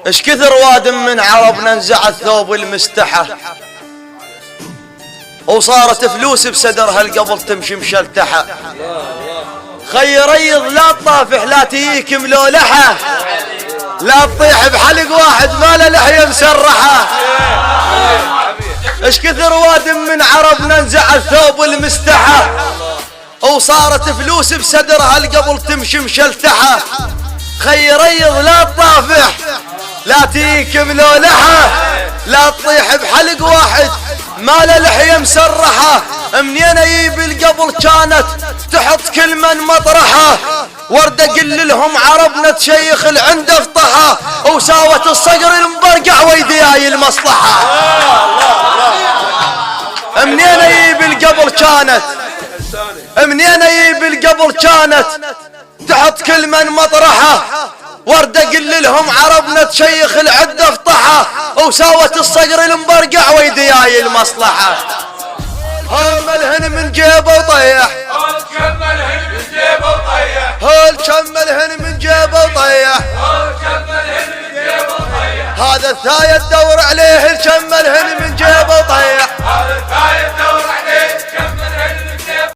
اش كثر واد من عربنا نزع الثوب المستحى وصارت فلوس بصدرها القبل تمشي مشلتحة. خي ريض لا تطافح لا تيك ملولحة لا تطيح بحلق واحد ما له لحية مسرحة. اش كثر واد من عربنا نزع الثوب المستحى وصارت فلوس بصدرها القبل تمشي مشلتحة. خي ريض لا تطافح لا تيك ملولحة لا تطيح بحلق واحد ما له لحية مسرحة. منين اجيب القبل كانت تحط كل من مطرحه ورد اقل لهم عربنا تشيخ العند افطحه وساوت الصقر المبرقع ويدياي المصلحة. منين اجيب القبل كانت منين اجيب القبل كانت تحط كل من مطرحه ورد اقل لهم عربنا تشيخ العد افطحه وساوت الصقر المبرقع ويدياي المصلحة. هل ملهن من جيبه وطيح هل كملهن من جيبه وطيح هذا الثاية تدور عليه الكملهن من جيبه وطيح